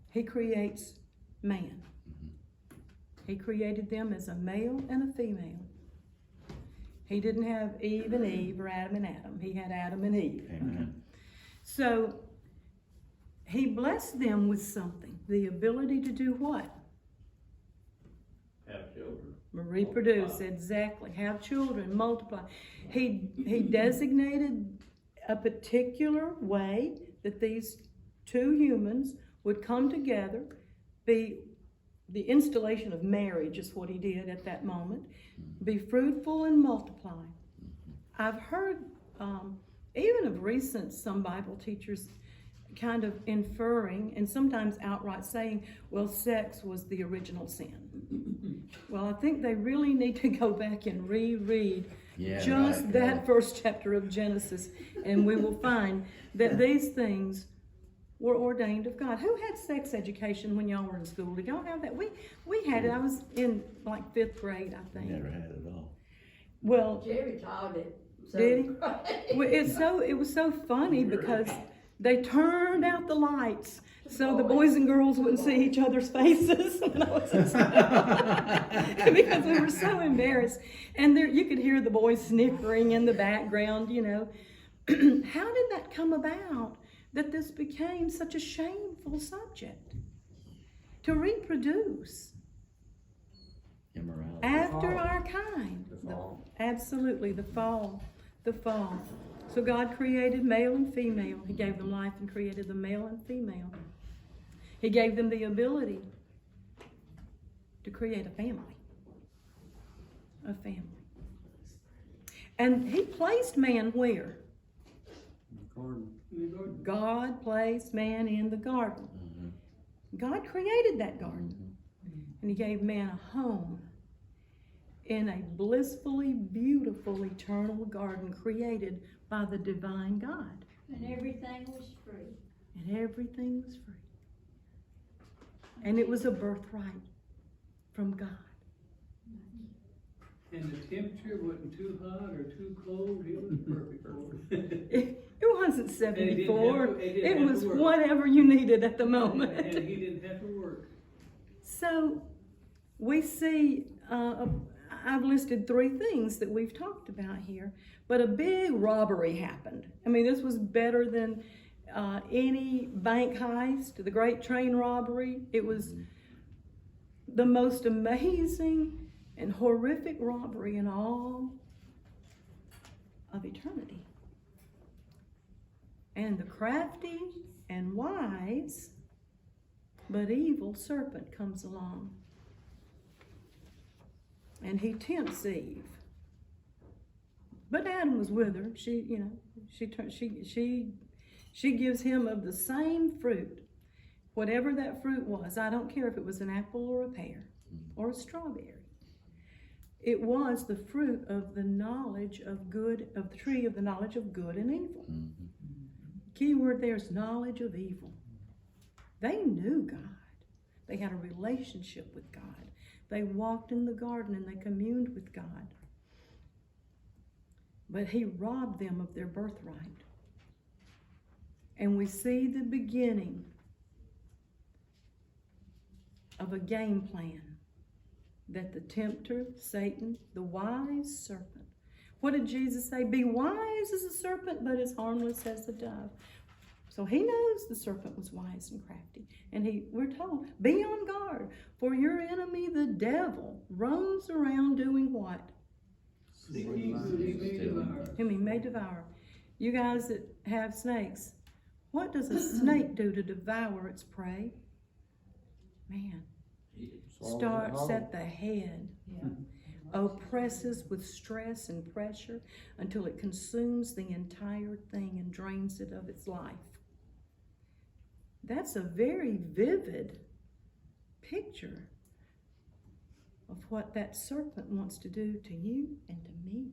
He creates man. He created them as a male and a female. He didn't have Eve and Eve or Adam and Adam. He had Adam and Eve. Amen. So he blessed them with something. The ability to do what? Have children. Reproduce, Multiply. exactly. Have children, multiply. He designated a particular way that these two humans would come together. The installation of marriage is what he did at that moment. Be fruitful and multiply. I've heard, even of recent, some Bible teachers kind of inferring and sometimes outright saying, well, sex was the original sin. Well, I think they really need to go back and reread that first chapter of Genesis, and we will find that these things were ordained of God. Who had sex education when y'all were in school? Did y'all have that? We had it. I was in like 5th grade, I think. Never had it all. Well, Jerry taught it. So did he? Well, it was so funny because they turned out the lights so the boys and girls wouldn't see each other's faces. Because we were so embarrassed. And there, you could hear the boys snickering in the background, you know. How did that come about that this became such a shameful subject? To reproduce Immorality. after our kind. The fall. Absolutely, the fall. The fall. So God created male and female. He gave them life and created the male and female. He gave them the ability to create a family. A family. And he placed man where? God placed man in the garden. God created that garden. And he gave man a home in a blissfully beautiful eternal garden created by the divine God. And everything was free. And everything was free. And it was a birthright from God. And the temperature wasn't too hot or too cold, it was perfect for it. It wasn't 74. It It didn't have was to work. whatever you needed at the And moment. he didn't have to work. So we see, I've listed 3 things that we've talked about here, but a big robbery happened. I mean, this was better than any bank heist, the Great Train Robbery. It was the most amazing and horrific robbery in all of eternity. And the crafty and wise but evil serpent comes along. And he tempts Eve. But Adam was with her. She gives him of the same fruit, whatever that fruit was. I don't care if it was an apple or a pear or a strawberry. It was the fruit of the knowledge of good, of the tree of the knowledge of good and evil. Key word there is knowledge of evil. They knew God. They had a relationship with God. They walked in the garden and they communed with God. But he robbed them of their birthright. And we see the beginning of a game plan that the tempter, Satan, the wise serpent. What did Jesus say? Be wise as a serpent, but as harmless as a dove. So he knows the serpent was wise and crafty. And we're told, be on guard, for your enemy, the devil, roams around doing what? Whom he may devour. You guys that have snakes, what does a snake do to devour its prey? Man, starts at the head. Oppresses with stress and pressure until it consumes the entire thing and drains it of its life. That's a very vivid picture of what that serpent wants to do to you and to me.